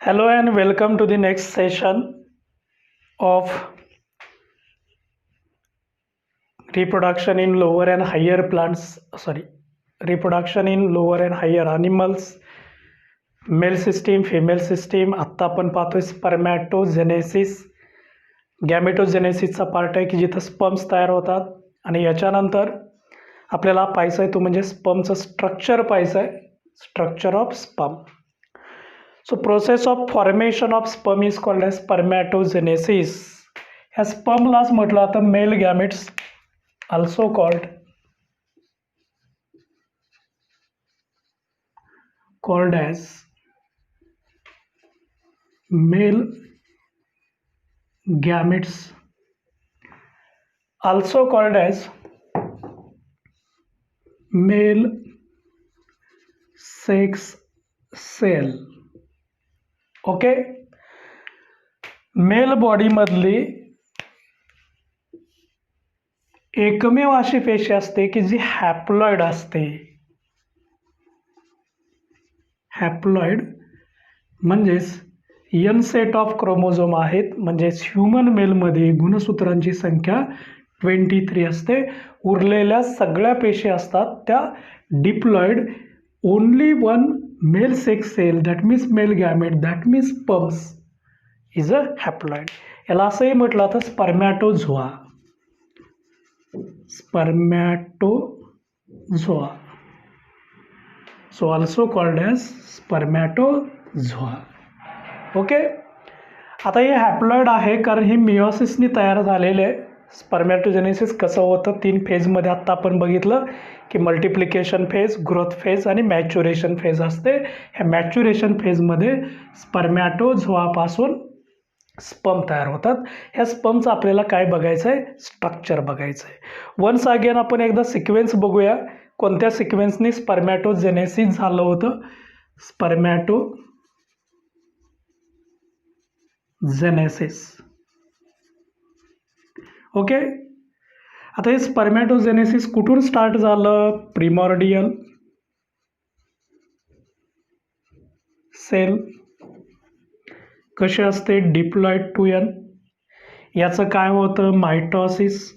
Hello and welcome to the next session of reproduction in lower and higher plants. Reproduction in lower and higher animals, male system female system. आत्ता आपण पाहतोय स्पर्मॅटोजेनेसिस. गॅमेटोजेनेसिसचा part आहे की जिथं sperms तयार होतात आणि याच्यानंतर आपल्याला पाहायचं आहे तो म्हणजे स्पर्मचं स्ट्रक्चर पाहायचं आहे, structure of sperm. So process of formation of sperm is called as spermatogenesis. ह्या स्पर्मलाच म्हटलं आता male gametes also called as male gametes, also called as male sex cell. Okay, male बॉडीमधली एकमेव अशी पेशी असते की जी हॅप्लॉइड असते. हॅप्लॉइड म्हणजेच एन सेट ऑफ क्रोमोझोम आहेत, म्हणजेच ह्युमन मेलमध्ये गुणसूत्रांची संख्या 23 असते. उरलेल्या सगळ्या पेशी असतात त्या diploid. Only one male sex cell, that means male gamete, that means sperms is a haploid. याला असंही म्हटलं तर spermatozoa. Spermatozoa, so also called as spermatozoa. Okay, आता हे हॅप्लॉइड आहे कारण हे मिओसिसनी तयार झालेले आहे. स्पर्मॅटोजेनेसिस कसं होतं 3 फेजमध्ये आत्ता आपण बघितलं की मल्टिप्लिकेशन फेज, ग्रोथ फेज आणि मॅच्युरेशन फेज असते. ह्या मॅच्युरेशन फेजमध्ये स्पर्मॅटोझोआपासून स्पर्म तयार होतात. ह्या स्पर्मचं आपल्याला काय बघायचं आहे, स्ट्रक्चर बघायचं आहे. वन्स अगेन आपण एकदा सिक्वेन्स बघूया, कोणत्या सिक्वेन्सनी स्पर्मॅटोजेनेसिस झालं होतं. स्पर्मॅटोजेनेसिस. ओके, आता हे स्पर्मॅटोजेनेसिस कुठून स्टार्ट झालं. प्रिमॉर्डियल सेल कसे असते, डिप्लॉइड टू एन. याचं काय होतं, मायटॉसिस.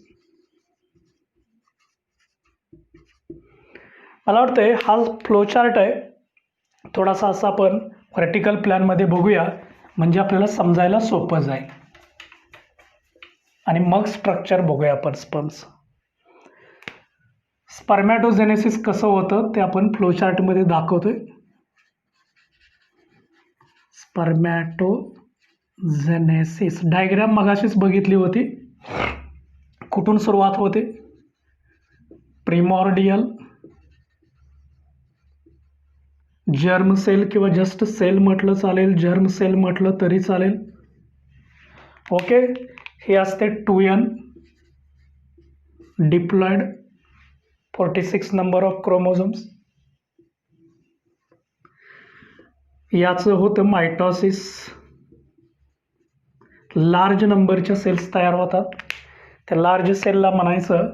मला वाटतंय हा फ्लोचार्ट आहे, थोडासा असा आपण व्हर्टिकल प्लॅनमध्ये बघूया म्हणजे आपल्याला समजायला सोपं जाईल. आणि मग स्ट्रक्चर बघूया आपण स्पर्म्स. स्पर्मॅटोजेनेसिस कसं होतं ते आपण फ्लोचार्टमध्ये दाखवतोय. स्पर्मॅटोजेनेसिस डायग्राम मगाशीच बघितली होती. कुठून सुरुवात होते, प्रिमॉर्डियल जर्म सेल किंवा जस्ट सेल म्हटलं चालेल, जर्म सेल म्हटलं तरी चालेल. ओके, हे असते 2n diploid 46 number of chromosomes. याचं होतं मायटॉसिस. लार्ज नंबरच्या सेल्स तयार होतात. त्या लार्ज सेलला म्हणायचं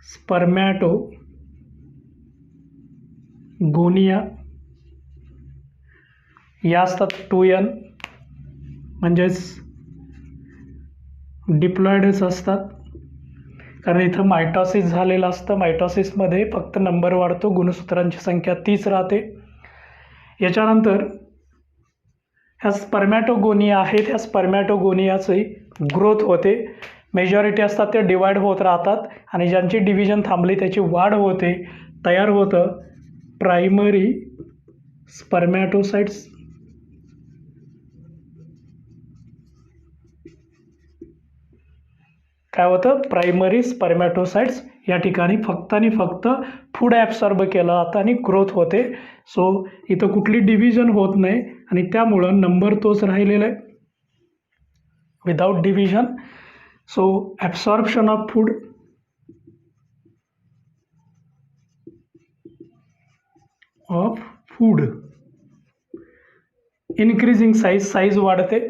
स्पर्मॅटोगोनिया. या असतात 2n, म्हणजेच डिप्लॉइडच असतात कारण इथं मायटॉसिस झालेलं असतं. मायटॉसिसमध्ये फक्त नंबर वाढतो, गुणसूत्रांची संख्या 30 राहते. याच्यानंतर ह्या स्पर्मॅटोगोनिया आहेत, ह्या स्पर्मॅटोगोनियाची ग्रोथ होते. मेजॉरिटी असतात ते डिवाइड होत राहतात आणि ज्यांची डिव्हिजन थांबली त्याची वाढ होते. तयार होतं प्रायमरी स्पर्मॅटोसाइट्स. काय होतं, प्रायमरी स्पर्मॅटोसाइट्स. या ठिकाणी फक्त आणि फक्त फूड ॲब्सॉर्ब केलं जातं आणि ग्रोथ होते. सो इथं कुठली डिव्हिजन होत नाही आणि त्यामुळं नंबर तोच राहिलेला आहे without division. So absorption of food increasing size वाढते.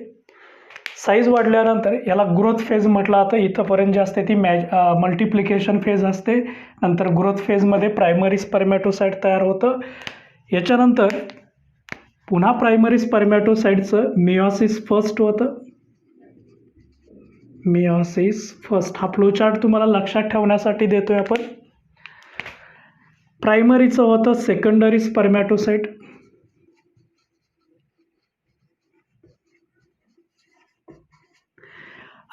साईज वाढल्यानंतर याला ग्रोथ फेज म्हटलं जातं. इथंपर्यंत जे असते ती मल्टिप्लिकेशन फेज असते. नंतर ग्रोथ फेजमध्ये प्रायमरी स्पर्मॅटोसाइट तयार होतं. याच्यानंतर पुन्हा प्रायमरी स्पर्मॅटोसाइटचं मिओसिस फर्स्ट होतं. मिओसिस फर्स्ट हा फ्लोचार्ट तुम्हाला लक्षात ठेवण्यासाठी देतोय आपण. प्रायमरीचं होतं सेकंडरी स्पर्मॅटोसाइट.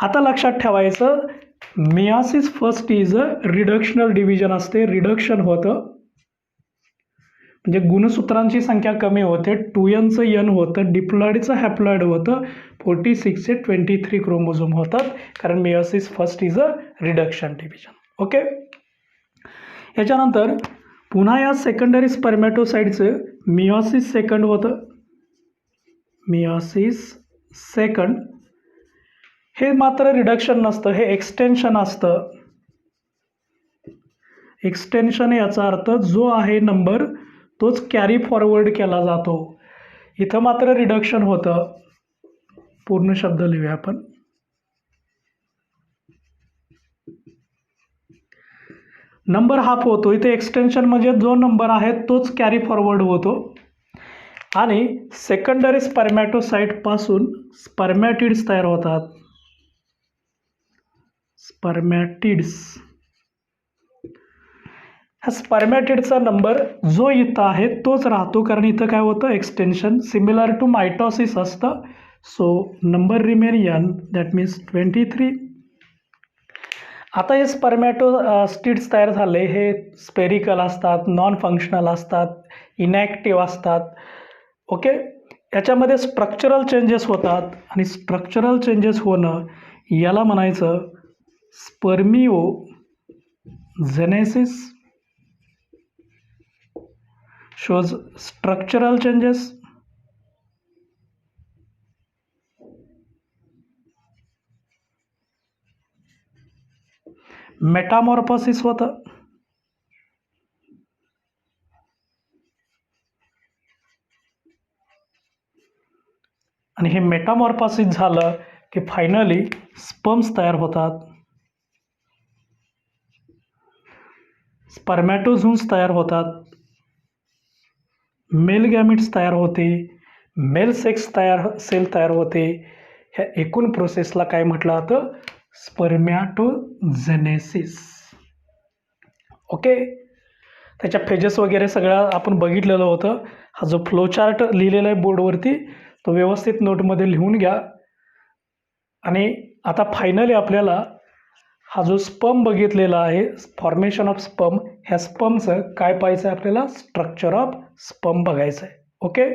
आता लक्षात ठेवायचं meiosis first is a reductional division असते. रिडक्शन होतं म्हणजे गुणसूत्रांची संख्या कमी होते. 2nचं n होतं, डिप्लॉइडचं हॅप्लॉइड होतं, 46 चे 23 क्रोमोझोम होतात कारण meiosis first is a reduction division. Okay. याच्यानंतर पुन्हा या सेकंडरी स्पर्मॅटोसाइटचं मिओसिस सेकंड होतं. मिओसिस सेकंड हे मात्र रिडक्शन नसतं, हे एक्सटेन्शन असतं. एक्सटेन्शन याचा अर्थ जो आहे नंबर तोच कॅरी फॉरवर्ड केला जातो. इथं मात्र रिडक्शन होतं. पूर्ण शब्द लिहूया आपण. नंबर हाफ होतो. इथे एक्सटेन्शन म्हणजे जो नंबर आहे तोच कॅरी फॉरवर्ड होतो. आणि सेकंडरी स्पर्मॅटोसाइटपासून स्पर्मॅटिड्स तयार होतात. स्पर्मॅटिड्स. ह्या स्पर्मॅटिडचा नंबर जो इथं आहे तोच राहतो कारण इथं काय होतं एक्सटेन्शन सिमिलर टू मायटॉसिस असतं. So number remain n, that means 23. आता हे स्पर्मॅटोस्टिड्स तयार झाले हे स्पेरिकल असतात, नॉन फंक्शनल असतात, इनॅक्टिव्ह असतात. ओके. याच्यामध्ये स्ट्रक्चरल चेंजेस होतात आणि स्ट्रक्चरल चेंजेस होणं याला म्हणायचं स्पर्मिओजेनेसिस. shows structural changes. मेटामॉर्फोसिस होतं. आणि हे मेटामॉर्फोसिस झालं की फायनली स्पर्म्स तयार होतात. स्पर्मॅटोझोन्स तयार होतात. मेल गॅमिट्स तयार होते. मेल सेक्स सेल तयार होते. ह्या एकूण प्रोसेसला काय म्हटलं जातं स्पर्मॅटोजेनेसिस. ओके. त्याच्या फेजेस वगैरे सगळं आपण बघितलेलं होतं. हा जो फ्लोचार्ट लिहिलेला आहे बोर्डवरती तो व्यवस्थित नोटमध्ये लिहून घ्या. आणि आता फायनली आपल्याला हा जो स्पर्म बघितलेला आहे फॉर्मेशन ऑफ स्पर्म, ह्या स्पर्मचं काय पाहायचं आहे आपल्याला स्ट्रक्चर ऑफ स्पर्म बघायचं आहे. ओके.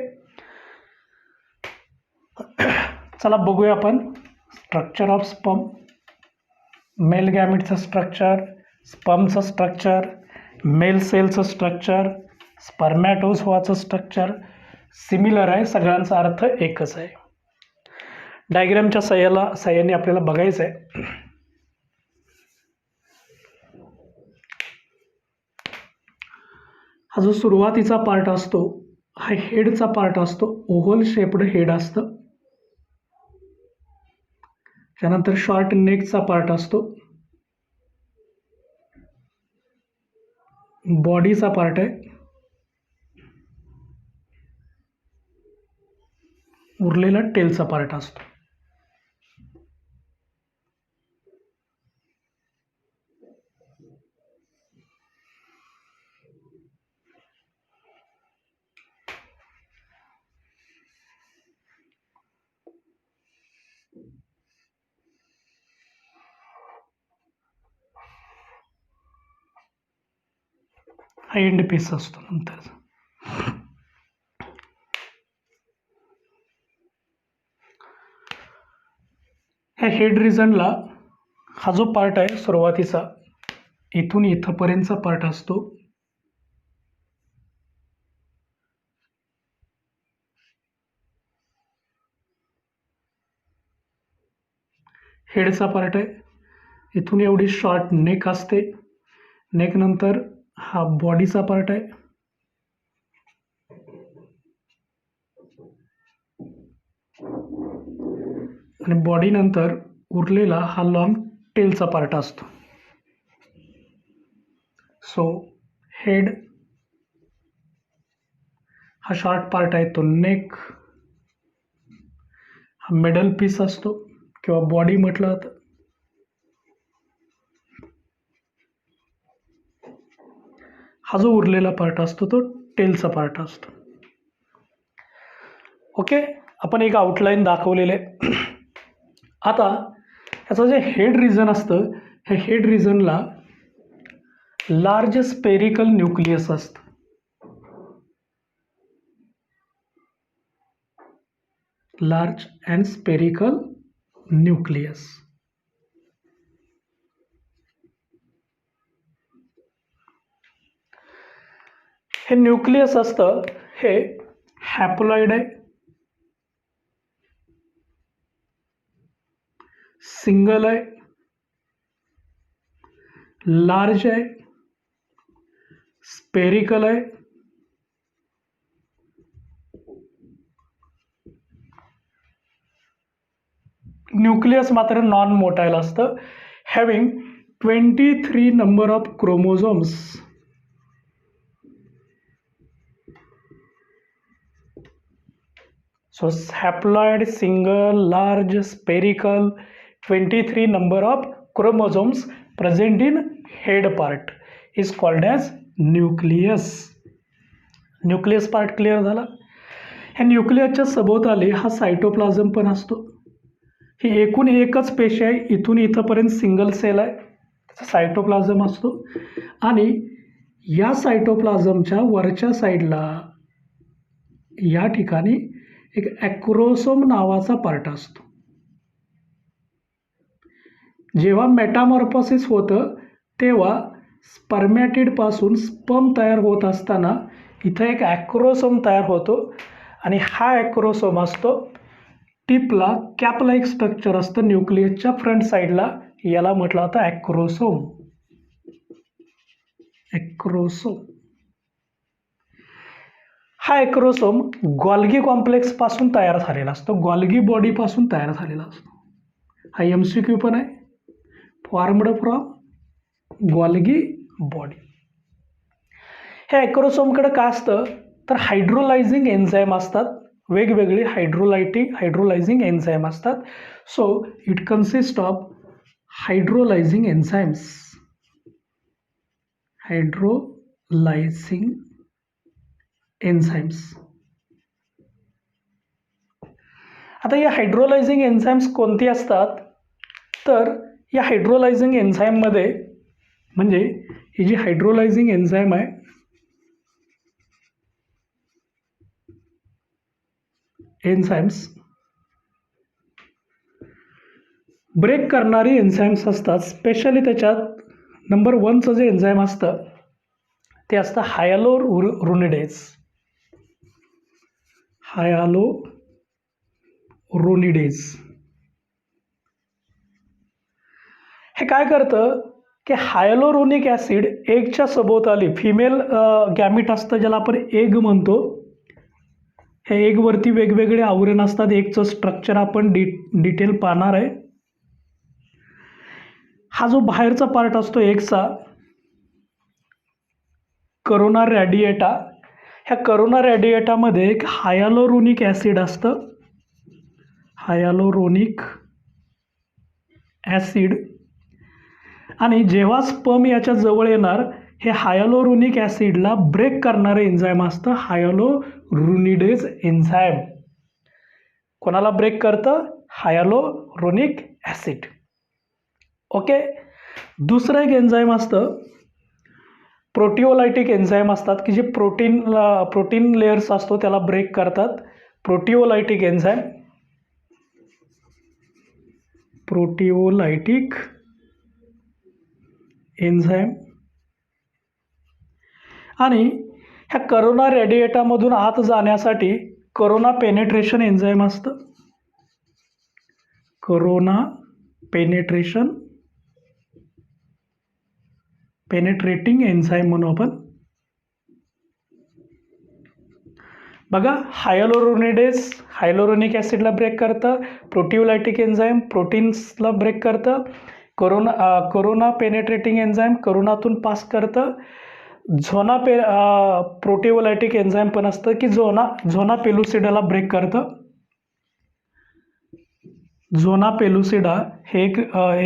चला बघूया आपण स्ट्रक्चर ऑफ स्पर्म. मेल गॅमिटचं स्ट्रक्चर, स्पर्मचं स्ट्रक्चर, मेल सेलचं स्ट्रक्चर, स्पर्मॅटोझोआचं स्ट्रक्चर सिमिलर आहे. सगळ्यांचा अर्थ एकच आहे. डायग्रामच्या साह्याने आपल्याला बघायचं आहे. हा जो सुरुवातीचा पार्ट असतो हा हेडचा पार्ट असतो. ओव्हल शेप्ड हेड असतं. त्यानंतर शॉर्ट नेकचा पार्ट असतो. बॉडीचा पार्ट आहे. उरलेला टेलचा पार्ट असतो. हा एंड पीस असतो नंतर. ह्या हेड रिजनला हा जो पार्ट आहे सुरुवातीचा इथून इथपर्यंतचा पार्ट असतो. हेडचा पार्ट आहे. इथून एवढी शॉर्ट नेक असते. नेक नंतर हा बॉडीचा पार्ट आहे. आणि बॉडी नंतर उरलेला हा लॉंग टेलचा पार्ट असतो. सो हेड, हा शॉर्ट पार्ट आहे तो नेक, हा मिडल पीस असतो किंवा बॉडी म्हटलं जातं. हा जो उरलेला पार्ट असतो तो टेलचा पार्ट असतो. ओके, आपण एक आउटलाईन दाखवलेले आहे. आता याचं जे हेड रिजन असतं, हे हेड रिजनला लार्ज स्पेरिकल न्यूक्लियस असतं. Large and spherical nucleus. हे न्यूक्लियस असतं हे हॅप्लॉइड आहे, सिंगल आहे, लार्ज आहे, स्पेरिकल आहे, न्यूक्लियस मात्र नॉन मोटाईल असतं, having 23 number of chromosomes. So haploid, single, large, spherical, 23 number of chromosomes present in head part is called as nucleus. Nucleus part clear झाला. ह्या न्यूक्लियसच्या सभोवताली हा सायटोप्लाझम पण असतो. ही एकूण एकच पेशी आहे, इथून इथंपर्यंत सिंगल सेल आहे, त्याचा सायटोप्लाझम असतो. आणि या सायटोप्लाझमच्या वरच्या साईडला या ठिकाणी एक ॲक्रोसोम नावाचा पार्ट असतो. जेव्हा मेटामॉर्फोसिस होतं तेव्हा स्पर्मॅटिडपासून स्पर्म तयार होत असताना इथं एक ॲक्रोसोम तयार होतो आणि हा ॲक्रोसोम असतो टिपला कॅप लाईक स्ट्रक्चर असतं न्यूक्लियसच्या फ्रंट साईडला, याला म्हटलं जातं ॲक्रोसोम. ॲक्रोसोम हा ॲक्रोसोम गॉल्गी कॉम्प्लेक्स पासून तयार झालेला असतो, गॉल्गी बॉडी पासून तयार झालेला असतो. हा MCQ पण आहे, फॉर्मड फ्रॉम गॉल्गी बॉडी. हे ॲक्रोसोमकडे काय असतं तर हायड्रोलायझिंग एन्झाईम असतात, वेगवेगळे हायड्रोलायझिंग एन्झाईम असतात. So it consist of hydrolysing enzymes. Hydrolysing enzymes. आता या हायड्रोलायझिंग एन्झाईम्स कोणती असतात तर या हायड्रोलायझिंग एन्झाईममध्ये म्हणजे ही जी हायड्रोलायझिंग एन्झाईम आहे एन्झाईम्स ब्रेक करणारी एन्झाईम्स असतात. स्पेशली त्याच्यात नंबर 1चं जे एन्झाईम असतं ते असतं हायलोरुनिडेज. हायलोरुनिडेज हे काय करतं की हायलोरोनिक ॲसिड एगच्या सभोवताली फिमेल गॅमिट असतं ज्याला आपण एग म्हणतो. हे एगवरती वेगवेगळे आवरण असतात, एगचं स्ट्रक्चर आपण डिटेल पाहणार आहे. हा जो बाहेरचा पार्ट असतो एगचा करोना रॅडिएटा, ह्या करोना रॅडिएटामध्ये एक हायलोरोनिक ॲसिड असतं, हायलोरोनिक ॲसिड. आणि जेव्हा स्पर्म याच्या जवळ येणार हे हायलोरोनिक ॲसिडला ब्रेक करणारे एन्झाईम असतं हायलोरुनिडेज एन्झाईम. कोणाला ब्रेक करतं? हायलोरोनिक ॲसिड. ओके, दुसरं एक एन्झाईम असतं प्रोटिओलायटिक एन्झाईम असतात की जे प्रोटीन लेयर्स असतो त्याला ब्रेक करतात. प्रोटिओलायटिक एन्झाईम, प्रोटिओलायटिक एन्झाईम. आणि ह्या करोना रॅडिएटामधून आत जाण्यासाठी करोना पेनेट्रेशन एन्झाईम असतं, करोना पेनेट्रेटिंग एन्झाईम म्हणू आपण. बघा, हायलोरोनिडेज हायलोरोनिक ॲसिडला ब्रेक करतं, प्रोटिओलायटिक एन्झाईम प्रोटीन्सला ब्रेक करतं, करोना पेनेट्रेटिंग एन्झाईम करोनातून पास करतं, प्रोटिओलायटिक एन्झाईम पण असतं की झोना पेलुसिडाला ब्रेक करतं. झोना पेलुसिडा हे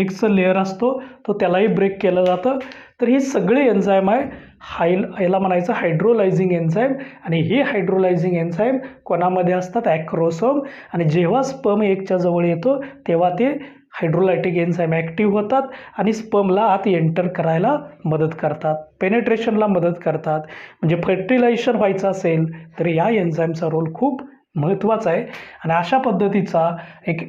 एकचं लेअर असतो, तो त्यालाही ब्रेक केलं जातं. तर ही सगळी एन्झाईम आहे याला म्हणायचं हायड्रोलायझिंग एन्झाईम. आणि ही हायड्रोलायझिंग एन्झाईम कोणामध्ये असतात? ॲक्रोसोम. आणि जेव्हा स्पर्म एकच्या जवळ येतो तेव्हा ते हायड्रोलायटिक एन्झाईम ॲक्टिव्ह होतात आणि स्पर्मला आत एंटर करायला मदत करतात, पेनेट्रेशनला मदत करतात. म्हणजे फर्टिलायझेशन व्हायचं असेल तर या एन्झाईमचा रोल खूप महत्त्वाचा आहे. आणि अशा पद्धतीचा एक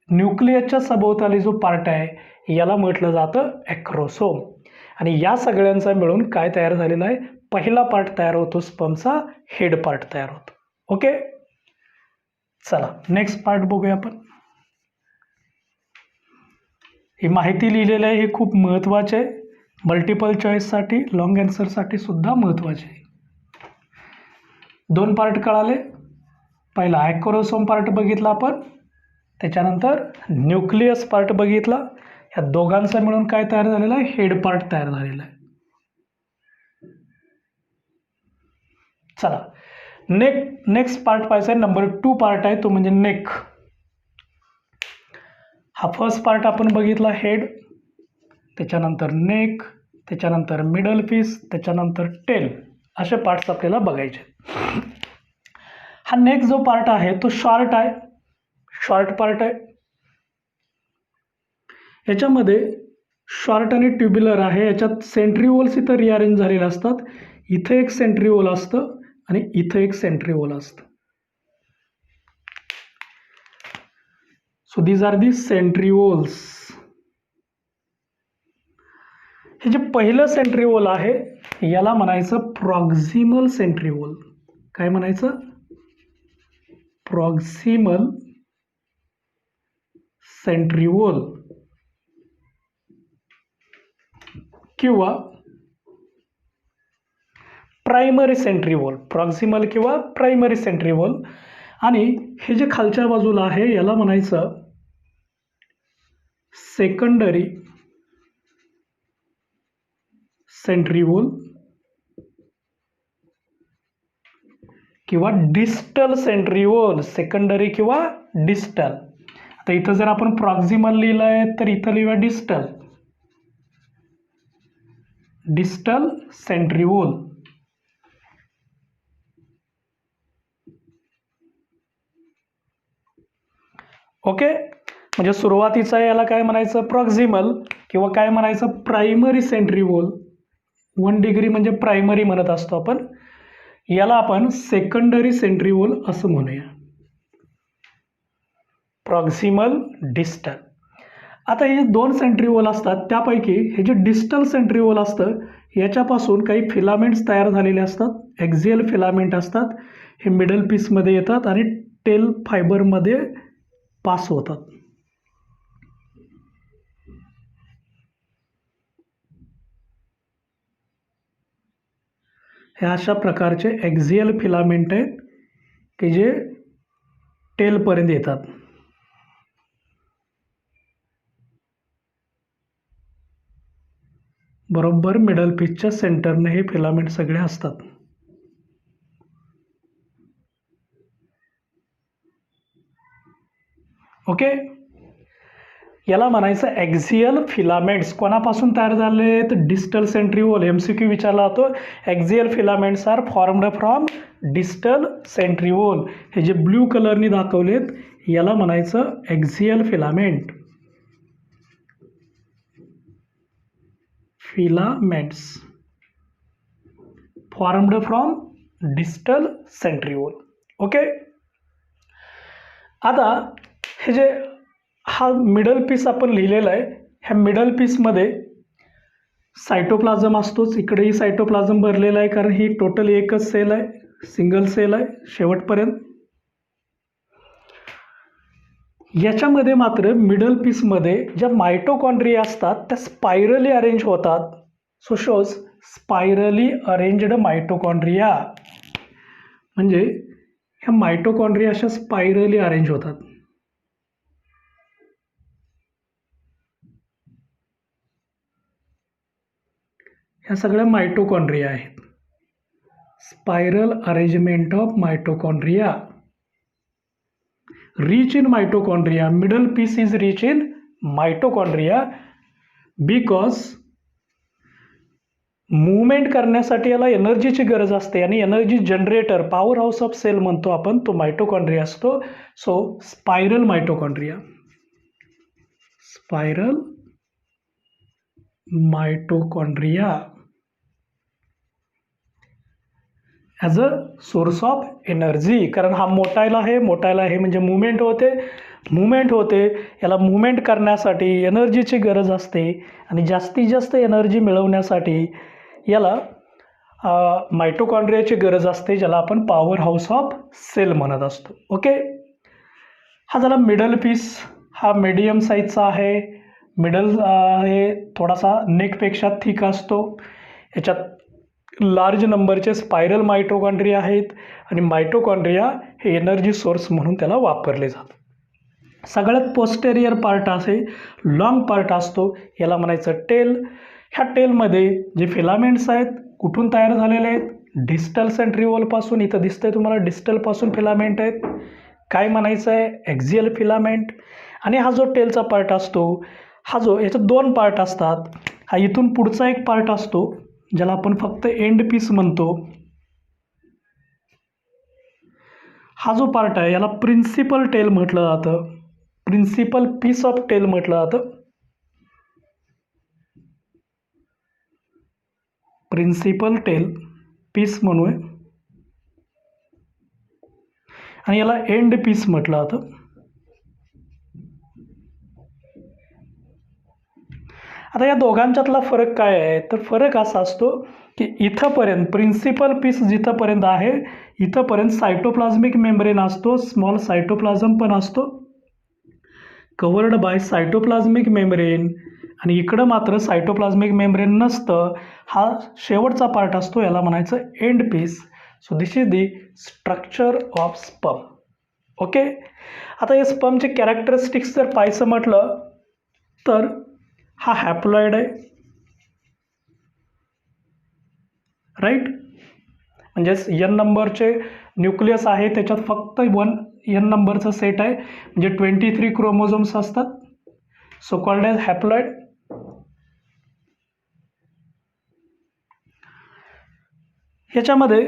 न्यूक्लियसच्या सभोवताली जो पार्ट आहे याला म्हटलं जातं ॲक्रोसोम. आणि या सगळ्यांचा मिळून काय तयार झालेला आहे? पहिला पार्ट तयार होतो स्पर्मचा, हेड पार्ट तयार होतो. ओके, चला नेक्स्ट पार्ट बघूया आपण. ही माहिती लिहिलेली आहे, हे खूप महत्त्वाचे आहे. मल्टिपल चॉईससाठी, लॉंग आन्सरसाठी सुद्धा महत्त्वाचे आहे. 2 पार्ट कळाले. पहिला ॲक्रोसोम पार्ट बघितला आपण, त्याच्यानंतर न्यूक्लियस पार्ट बघितला. ह्या दोघांचा मिळून काय तयार झालेला आहे? हेड पार्ट तयार झालेला आहे. चला नेक्स्ट पार्ट पाहायचा आहे. नंबर 2 पार्ट आहे तो म्हणजे नेक. हा फर्स्ट पार्ट आपण बघितला हेड, त्याच्यानंतर नेक, त्याच्यानंतर मिडल पीस, त्याच्यानंतर टेल, असे पार्ट्स आपल्याला बघायचे. हा नेक जो पार्ट आहे तो शॉर्ट पार्ट आहे. याच्यामध्ये शॉर्ट आणि ट्युब्युलर आहे. याच्यात सेंट्रिओल्स इथं रिअरेंज झालेले असतात. इथे एक सेंट्रिओल असतं आणि इथं एक सेंट्रिओल असतं. So these are the centrioles. हे जे पहिलं सेंट्रिओल आहे याला म्हणायचं प्रॉक्सिमल सेंट्रिओल. काय म्हणायचं? प्रॉक्सिमल सेंट्रिओल किंवा प्रायमरी सेंट्रिओल. प्रॉक्सिमल किंवा प्रायमरी सेंट्रिओल. आणि हे जे खालच्या बाजूला आहे याला म्हणायचं सेकंडरी सेंट्रिओल किंवा डिस्टल सेंट्रिओल. सेकंडरी किंवा डिस्टल. आता इथं जर आपण प्रॉक्सिमल लिहिलं आहे तर इथं लिहूया डिस्टल सेंट्रिओल. ओके, म्हणजे सुरुवातीचा याला काय म्हणायचं? प्रॉक्सिमल किंवा काय म्हणायचं? Primary centriole. 1 डिग्री म्हणजे प्रायमरी म्हणत असतो आपण. याला आपण सेकंडरी सेंट्रिओल असं म्हणूया. Proximal, distal. आता हे 2 सेंट्रिओल असतात त्यापैकी हे जे डिस्टल सेंट्रिओल असतं याच्यापासून काही फिलामेंट्स तयार झालेले असतात. ॲक्झियल फिलामेंट असतात. हे मिडल पीसमध्ये येतात आणि टेल फायबरमध्ये पास होतात. हे अशा प्रकारचे ॲक्झियल फिलामेंट आहेत की जे टेलपर्यंत येतात. बरोबर मिडल पीसच्या सेंटरने हे फिलामेंट सगळे असतात. ओके, याला म्हणायचं ॲक्झियल फिलामेंट्स. कोणापासून तयार झाले? तर डिस्टल सेंट्रिओल. MCQ विचारला जातो. Axial filaments are formed from distal centriole. हे जे ब्ल्यू कलरनी दाखवलेत याला म्हणायचं axial filaments. Formed from distal centriole. Okay, आता हे जे हा मिडल पीस आपण लिहिलेला आहे, ह्या मिडल पीसमध्ये सायटोप्लाझम असतोच. इकडेही सायटोप्लाझम भरलेला आहे कारण ही टोटल एकच सेल आहे, सिंगल सेल आहे शेवटपर्यंत. याच्यामध्ये मात्र मिडल पीसमध्ये ज्या मायटोकॉन्ड्रिया असतात त्या स्पायरली अरेंज होतात. So shows spirally arranged mitochondria. म्हणजे ह्या मायटोकॉन्ड्रिया अशा स्पायरली अरेंज होतात. ह्या सगळ्या मायटोकॉन्ड्रिया आहेत. Spiral arrangement of mitochondria. Rich in mitochondria. Middle piece is rich in mitochondria because movement करण्यासाठी याला एनर्जीची गरज असते आणि energy generator powerhouse of cell म्हणतो आपण, तो मायटोकॉन्ड्रिया असतो. So spiral mitochondria. Spiral mitochondria as a source of energy. कारण हा मोटाईल आहे, मोटाईल आहे म्हणजे मूवमेंट होते. याला मूवमेंट करण्यासाठी एनर्जीची गरज असते आणि जास्तीत जास्त एनर्जी मिळवण्यासाठी याला मायटोकॉन्ड्रियाची गरज असते, ज्याला आपण पॉवर हाऊस ऑफ सेल म्हणत असतो. ओके. हा झाला मिडल पीस. हा मीडियम साईजचा आहे. मिडल हे थोडासा नेकपेक्षा थिक असतो. याच्यात लार्ज नंबरचे स्पायरल मायटोकॉन्ड्रिया आहेत आणि मायटोकॉन्ड्रिया हे एनर्जी सोर्स म्हणून त्याला वापरले जातात. सगळ्यात पोस्टेरियर पार्ट असे लॉंग पार्ट असतो, याला म्हणायचं टेल. ह्या टेलमध्ये जे फिलामेंट्स आहेत कुठून तयार झालेले आहेत? डिस्टल सेंट्रिओलपासून. इथं दिसतंय तुम्हाला डिस्टलपासून फिलामेंट आहेत. काय म्हणायचं आहे? ॲक्झियल फिलामेंट. आणि हा जो टेलचा पार्ट असतो, हा जो याच्यात दोन पार्ट असतात. हा इथून पुढचा एक पार्ट असतो ज्याला आपण फक्त एंड पीस म्हणतो. हा जो पार्ट आहे याला प्रिन्सिपल टेल म्हटलं जातं. प्रिन्सिपल पीस ऑफ टेल म्हटलं जातं. प्रिन्सिपल टेल पीस म्हणूया आणि याला एंड पीस म्हटलं जातं. आता या दोघांच्यातला फरक काय आहे? तर फरक असा असतो की इथंपर्यंत प्रिन्सिपल पीस जिथंपर्यंत आहे इथंपर्यंत सायटोप्लाझमिक मेम्ब्रेन असतो, स्मॉल सायटोप्लाझम पण असतो, कवर्ड बाय सायटोप्लाझमिक मेम्ब्रेन. आणि इकडं मात्र सायटोप्लाझमिक मेम्ब्रेन नसतं. हा शेवटचा पार्ट असतो, याला म्हणायचं end piece. So this is the structure of sperm. Okay. आता या स्पर्मचे कॅरेक्टरिस्टिक्स जर पाहायचं म्हटलं तर हा हॅप्लॉइड आहे, राईट. म्हणजेच एन नंबरचे न्यूक्लियस आहे, त्याच्यात फक्त एन नंबरचा सेट आहे, म्हणजे 23 क्रोमोझोम्स असतात. So called as haploid. ह्याच्यामध्ये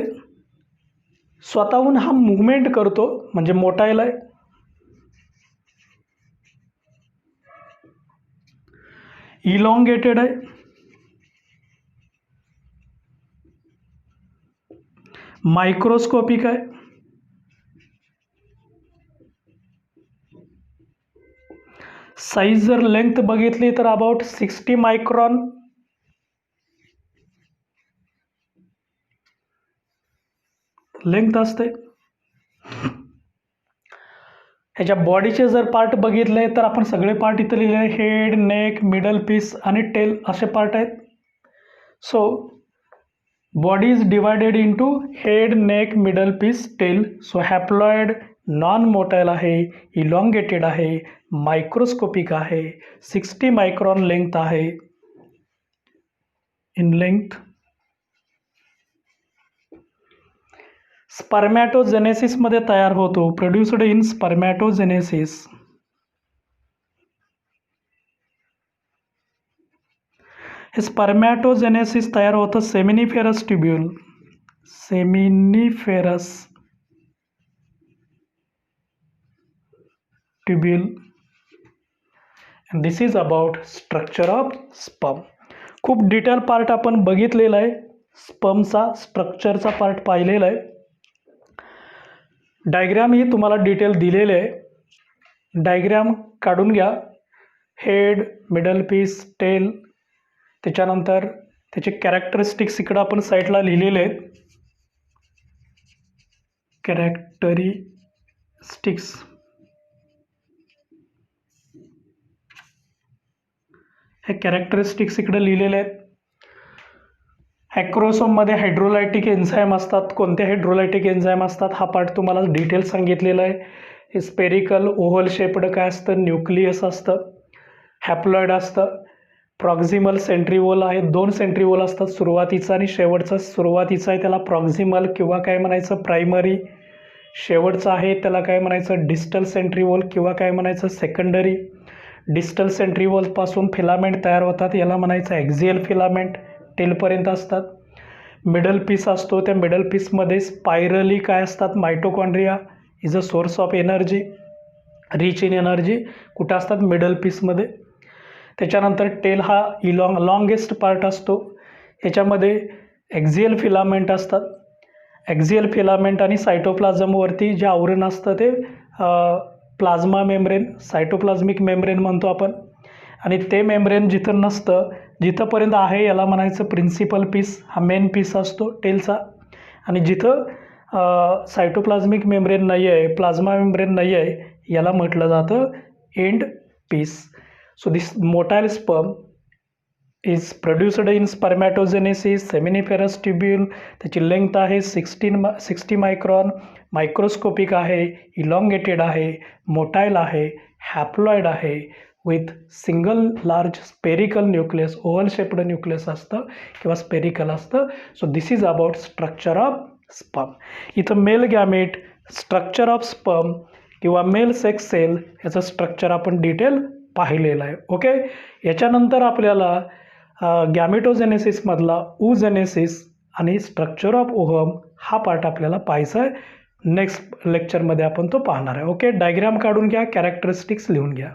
स्वतःहून हा मूव्हमेंट करतो, म्हणजे मोटाईल आहे. इलॉंगेटेड आहे. मायक्रोस्कोपिक आहे. साईज जर लेंथ बघितली तर अबाउट 60 मायक्रॉन लेंथ असते. ह्याच्या बॉडीचे जर पार्ट बघितले तर आपण सगळे पार्ट इथं लिहिले आहे. हेड, नेक, मिडल पीस आणि टेल असे पार्ट आहेत. So body is divided into head, neck, middle piece, tail. So haploid non motile आहे, इलॉंगेटेड आहे, मायक्रोस्कोपिक आहे, 60 मायक्रॉन लेंथ आहे इन लेंथ. स्पर्मॅटोजेनेसिसमध्ये तयार होतो, प्रोड्युस्ड इन स्पर्मॅटोजेनेसिस. हे स्पर्मॅटोजेनेसिस तयार होतं seminiferous tubule. Seminiferous tubule. And this is about structure of sperm. खूप डिटेल पार्ट आपण बघितलेला आहे, स्पर्मचा स्ट्रक्चरचा पार्ट पाहिलेला आहे. डायग्राम ही तुम्हाला डिटेल दिलेले आहे, डायग्राम काढून घ्या. हेड, मिडल पीस, टेल, त्याच्यानंतर त्याचे कॅरेक्टरिस्टिक्स इकडं आपण साईडला लिहिलेले आहेत. कॅरेक्टरिस्टिक्स हे कॅरेक्टरिस्टिक्स इकडे लिहिलेले आहेत. ॲक्रोसोममध्ये हायड्रोलायटिक एन्झाईम असतात. कोणते हायड्रोलायटिक एन्झाईम असतात हा पार्ट तुम्हाला डिटेल सांगितलेला आहे. हे स्पेरिकल ओव्हल शेप्ड काय असतं? न्यूक्लियस असतं, हॅप्लॉइड असतं. प्रॉक्झिमल सेंट्रिओल आहे, 2 सेंट्रिओल असतात, सुरुवातीचा आणि शेवटचा. सुरुवातीचा आहे त्याला प्रॉक्झिमल किंवा काय म्हणायचं प्रायमरी, शेवटचा आहे त्याला काय म्हणायचं डिस्टल सेंट्रिओल किंवा काय म्हणायचं सेकंडरी. डिस्टल सेंट्रिओलपासून फिलामेंट तयार होतात, याला म्हणायचं ॲक्झियल फिलामेंट, टेलपर्यंत असतात. मिडल पीस असतो, त्या मिडल पीसमध्ये स्पायरली काय असतात mitochondria is a source of energy, rich in energy, कुठं असतात मिडल पीसमध्ये. त्याच्यानंतर टेल हा लॉंगेस्ट पार्ट असतो, याच्यामध्ये ॲक्झियल फिलामेंट असतात. ॲक्झियल फिलामेंट आणि सायटोप्लाझमवरती जे आवरण असतं ते प्लाझ्मा मेम्ब्रेन, सायटोप्लाझमिक मेम्ब्रेन म्हणतो आपण. आणि ते मेम्ब्रेन जिथं नसतं, जिथंपर्यंत आहे याला म्हणायचं प्रिन्सिपल पीस, हा मेन पीस असतो टेलचा. आणि जिथं सायटोप्लाझमिक मेम्ब्रेन नाही आहे, प्लाझ्मा मेम्ब्रेन नाही आहे, याला म्हटलं जातं end piece. So this motile sperm is produced in spermatogenesis, seminiferous tubule, त्याची लेंथ आहे 60 मायक्रॉन, मायक्रोस्कोपिक आहे, इलॉंगेटेड आहे, मोटाईल आहे, हॅप्लॉइड आहे, with single large spherical nucleus, oval shaped nucleus असतं किंवा स्पेरिकल असतं. So this is about structure of sperm. इथं male gamete, structure of sperm किंवा मेल सेक्स सेल याचं स्ट्रक्चर आपण डिटेल पाहिलेलं आहे. ओके, याच्यानंतर आपल्याला गॅमेटोजेनेसिसमधला oogenesis आणि स्ट्रक्चर ऑफ ओव्हम हा पार्ट आपल्याला पाहायचा आहे. नेक्स्ट लेक्चरमध्ये आपण तो पाहणार आहे. ओके, डायग्राम काढून घ्या, कॅरेक्टरिस्टिक्स लिहून घ्या.